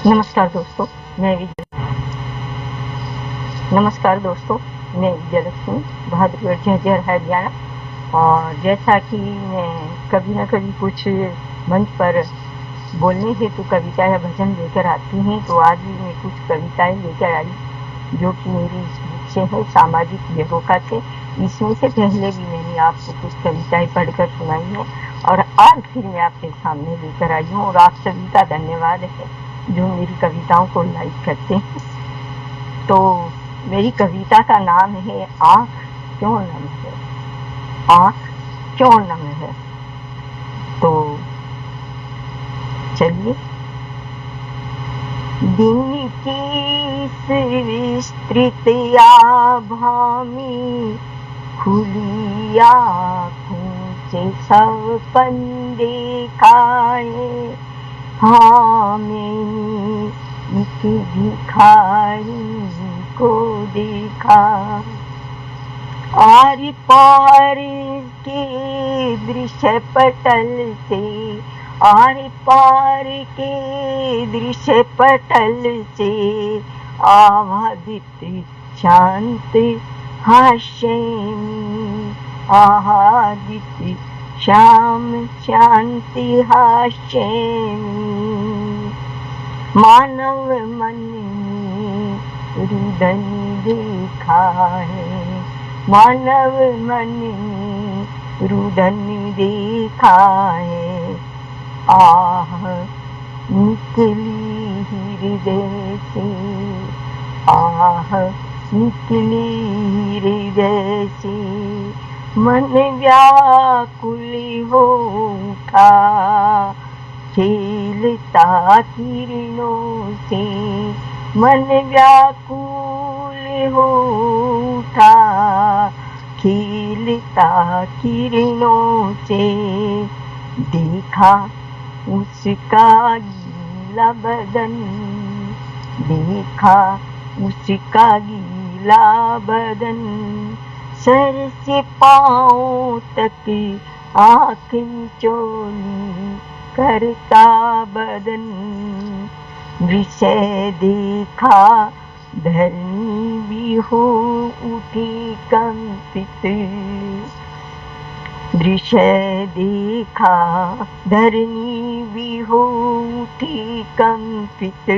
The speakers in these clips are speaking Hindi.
नमस्कार दोस्तों, मैं विजय नमस्कार दोस्तों, मैं विजयलक्ष्मी, बहादुरगढ़ झज्जर हरियाणा। और जैसा कि मैं कभी न कभी कुछ मंच पर बोलने हेतु कविता या भजन लेकर आती हूँ, तो आज भी मैं कुछ कविताएं लेकर आई जो कि मेरी विषय है सामाजिक लेखों से। इसमें से पहले भी मैंने आपको कुछ कविताएं पढ़कर सुनाई है और आज फिर मैं आपके सामने लेकर आई हूँ। और आप सभी का धन्यवाद है जो मेरी कविताओं को लाइक करते हैं। तो मेरी कविता का नाम है आँख क्यों नम है। आँख क्यों नम है। तो चलिए, दिन की इस विस्तृत आभा में खुली आँखों से सपन देखाए। हाँ, मैंने एक भिखारी को देखा। आर पार के दृश्य पटल से, आर पार के दृश्य पटल से आवादित शांत हास्य में, आहादित श्याम शांति हास्य में। मानव मन में रुदन देखा है, मानव मन में रुदन देखा है। आह निकली हृदय से, आह निकली हृदय से। मन व्याकुल हो उठा, खेलता किरणों से। मन व्याकुल हो उठा, खेलता किरणों से। देखा उसका गीला बदन, देखा उसका गीला बदन। सर से पाँव तक आँख मिचौली करता बदन। विषय देखा धरनी भी हो उठी कंपित। दृश्य देखा धरनी भी हो उठी कंपित।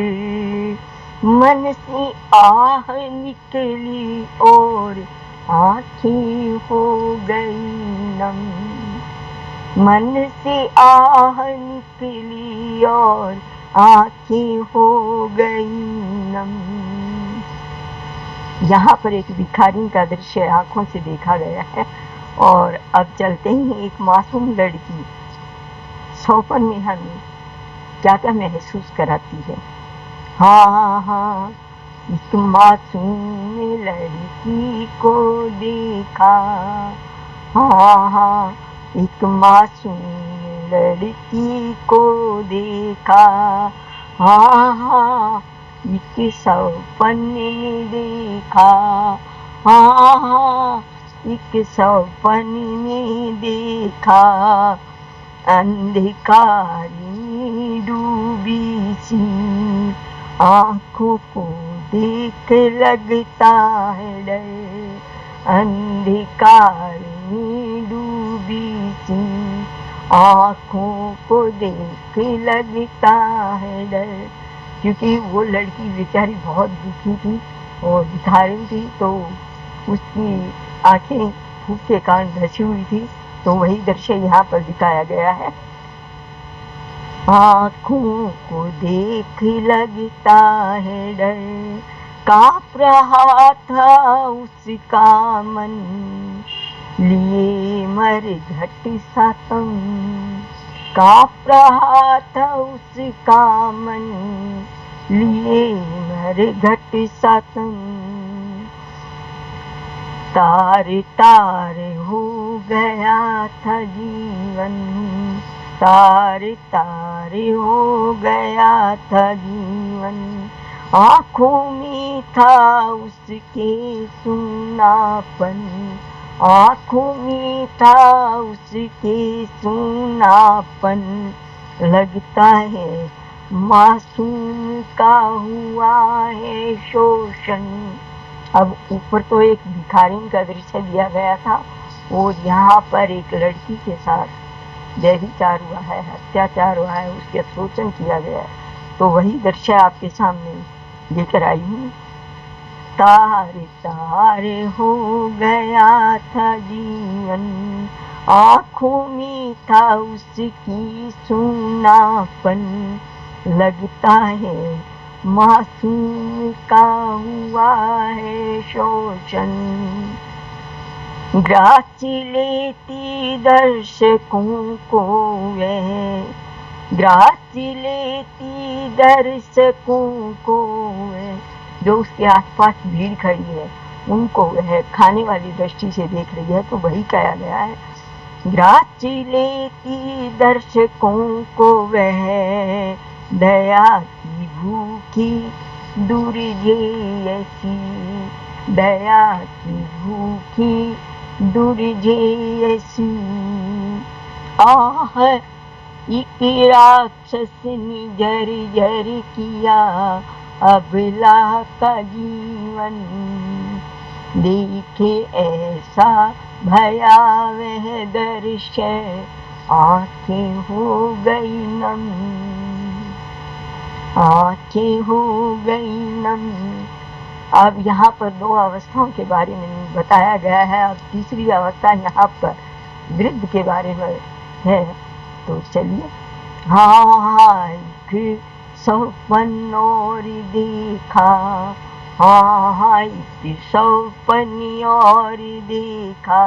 मन से आह निकली और आँखें हो गई नम। मन से आह निकली और आँखें हो गई नम। यहाँ पर एक भिखारी का दृश्य आंखों से देखा गया है। और अब चलते ही एक मासूम लड़की सौपन में हमें क्या क्या महसूस कराती है। हाँ हाँ, एक मासूम लड़की को देखा। हाँ हाँ, एक मासूम लड़की को देखा। हाँ हाँ, एक सपन में देखा। हाँ हाँ, एक सपन में देखा। अंधकार में डूबी सी आँखों को देख लगता है डर। अंधकार में डूबी सी आँखों को देख लगता है डर। क्योंकि वो लड़की बेचारी बहुत दुखी थी और भिखारी थी, तो उसकी आंखें भूख के कारण धसी हुई थी। तो वही दृश्य यहाँ पर दिखाया गया है। आँखों को देख लगता है डर, काँप रहा था उसका मन। लिए मर घट सा तम, काँप रहा था उसका मन। लिए मर घट सा तम। तार तार हो गया था जीवन, तार तार हो गया था जीवन। आँखों में था उसके सुनापन, आँखों में था उसके सुनापन। लगता है मासूम का हुआ है शोषण। अब ऊपर तो एक भिखारिन का दृश्य दिया गया था और यहाँ पर एक लड़की के साथ व्यभिचार हुआ है, अत्याचार हुआ है, उसके शोषण किया गया है। तो वही दृश्य आपके सामने लेकर आई हूँ। तारे तारे हो गया था जीवन, आँखों में था उसकी सूनापन, लगता है मासूम का हुआ है शोषण। ग्राची लेती दर्शकों को वह, ग्राची लेती दर्शकों को वह, जो उसके आसपास भीड़ खड़ी है उनको वह खाने वाली दृष्टि से देख रही है। तो वही कहा गया है, ग्राची लेती दर्शकों को वह, दया की भूखी दुर्जे ऐसी, दया की भूखी दुर्जे ऐसी। आह एक राक्षस ने जर्जर किया अबला का जीवन, देखे ऐसा भयावह दृश्य आंखें हो गई नम, आंखें हो गई नम। अब यहाँ पर दो अवस्थाओं के बारे में बताया गया है। अब तीसरी अवस्था यहाँ पर वृद्ध के बारे में है। तो चलिए, हाँ एक सपन और देखा, हाँ एक सपन और देखा,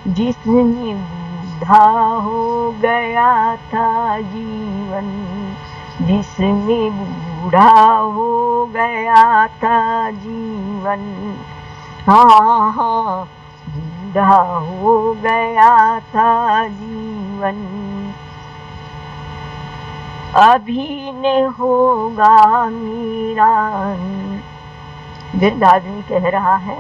जिसमें बूढ़ा हो गया था जीवन, जिसमें बूढ़ा हो गया था जीवन, हाँ हाँ बूढ़ा हो गया था जीवन। अभी न होगा मेरा, वृद्ध आदमी कह रहा है,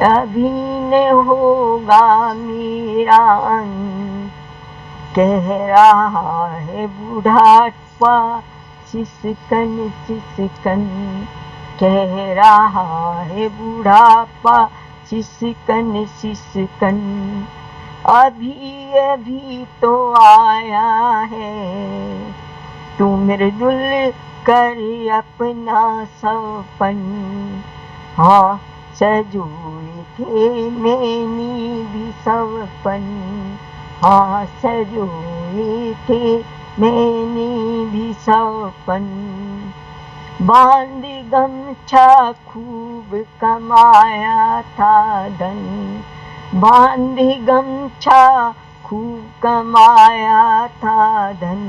अभी न होगा मेरा, कह रहा है बुढ़ापा सिसकन सिसकन, कह रहा है बुढ़ापा सिसकन सिसकन। अभी अभी तो आया है तू मृदुल कर अपना सपन, हाँ सजोए थे मैंने भी सपन, हाँ सजोए थे मैंने भी सपन। बांध गमछा खूब कमाया था धन, बांध गमछा खूब कमाया था धन,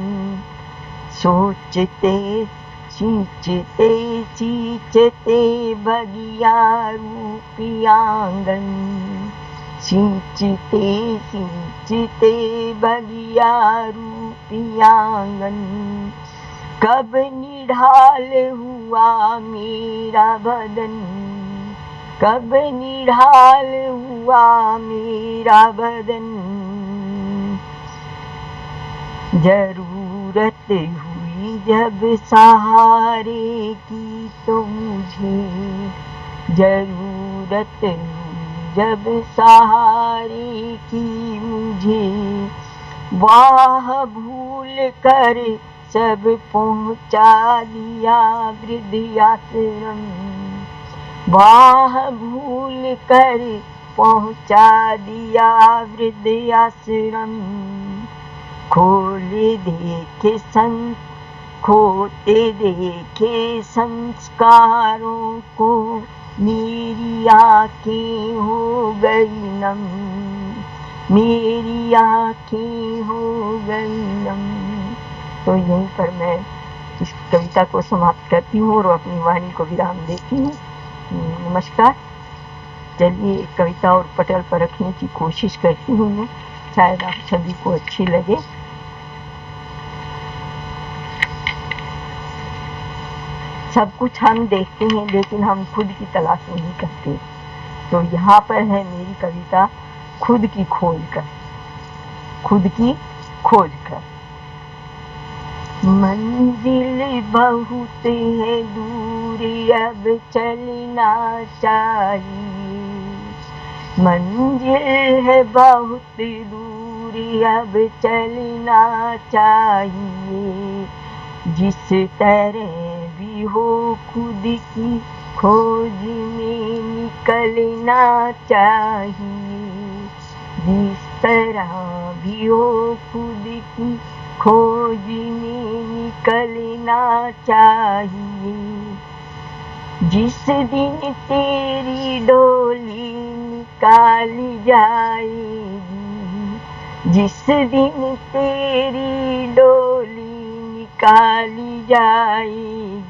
सोचते सींचते सींचते बगिया रूपी आंगन, सींचते सींचते बगिया रूपी आंगन। कब निढाल हुआ मेरा बदन, कब निढाल हुआ मेरा बदन, जरूरत हुई जब सहारे की तो मुझे, जरूरत हुई जब सहारे की मुझे, वाह भूल कर सब पहुँचा दिया वृद्धाश्रम, वाह भूल कर पहुँचा दिया वृद्धाश्रम। खोले देखे खोते देखे संस्कारों को, मेरी आँखें हो गई नम, मेरी आँखें हो गई नम। तो यहीं पर मैं इस कविता को समाप्त करती हूँ और अपनी वाणी को विराम देती हूँ। नमस्कार। चलिए कविता और पटल पर रखने की कोशिश करती हूँ मैं, शायद आप सभी को अच्छी लगे। सब कुछ हम देखते हैं लेकिन हम खुद की तलाश नहीं करते। तो यहाँ पर है मेरी कविता खुद की खोज कर, खुद की खोज कर। मंजिल बहुत है दूर, अब चलना चाहिए। मंजिल है बहुत दूर, अब चलना चाहिए। जिस तरह भी हो खुद की खोज में निकलना चाहिए। जिस तरह भी हो खुद की खोज में निकलना चाहिए। जिस दिन तेरी डोली निकाली जाएगी, जिस दिन तेरी डोली निकाली जाएगी,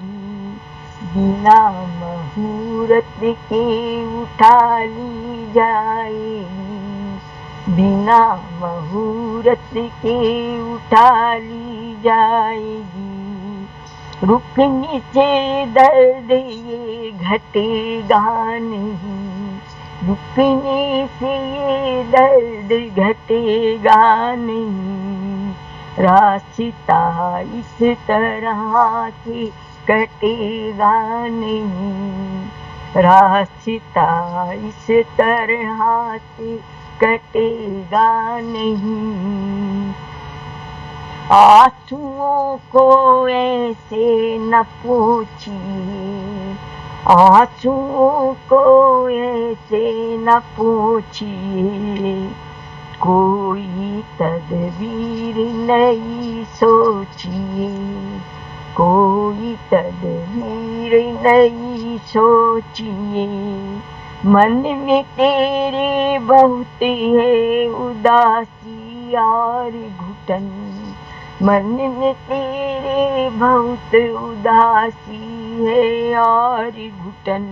बिना मुहूर्त के उठा ली जाएगी, बिना मुहूर्त के उठा ली जाएगी। रुकने से दर्द ये घटेगा नहीं, रुकने से ये दर्द घटेगा नहीं। रास्ता इस तरह से कटेगा नहीं, रास्ता इस तरह से कटेगा नहीं। आंसुओं को ऐसे न पूछिए, आंसुओं को ऐसे न पूछिए। कोई तदबीर नहीं सोचिए, कोई तदबीर नहीं सोचिए। मन में तेरे बहुत है उदासी और घुटन, मन में तेरे बहुत उदासी है और घुटन।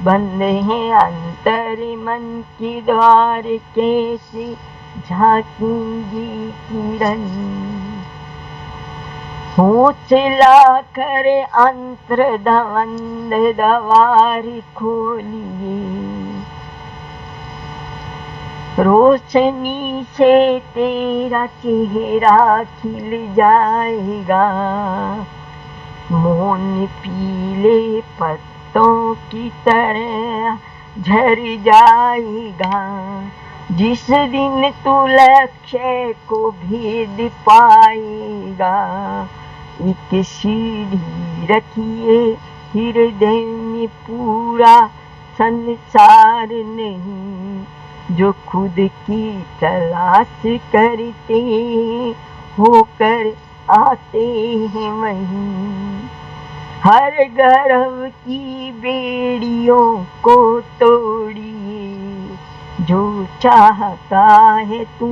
बंद है अंतर मन के द्वार, कैसे झांकेंगी किरण। हौसला कर अंतर्द्वंद द्वार खोलिए, रोशनी से तेरा चेहरा खिल जाएगा। मौन पीले पत्तों की तरह झड़ जाएगा। जिस दिन तू लक्ष्य को भेद पाएगा। एक सीढ़ी रखिए हृदय में, पूरा संसार नहीं। जो खुद की तलाश करते होकर आते हैं वहीं। हर गर्व की बेड़ियों को तोड़िए, जो चाहता है तू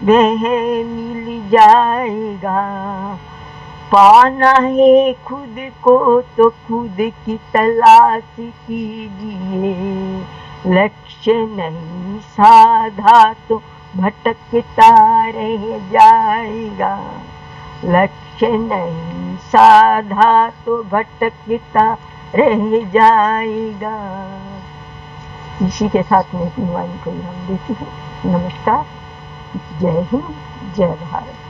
वह मिल जाएगा। पाना है खुद को तो खुद की तलाश कीजिए। लक्ष्य नहीं साधा तो भटकता रह जाएगा। लक्ष्य नहीं साधा तो भटकता रह जाएगा। इसी के साथ में अपनी वाणी को विराम देती हूँ। नमस्कार, जय हिंद, जय भारत।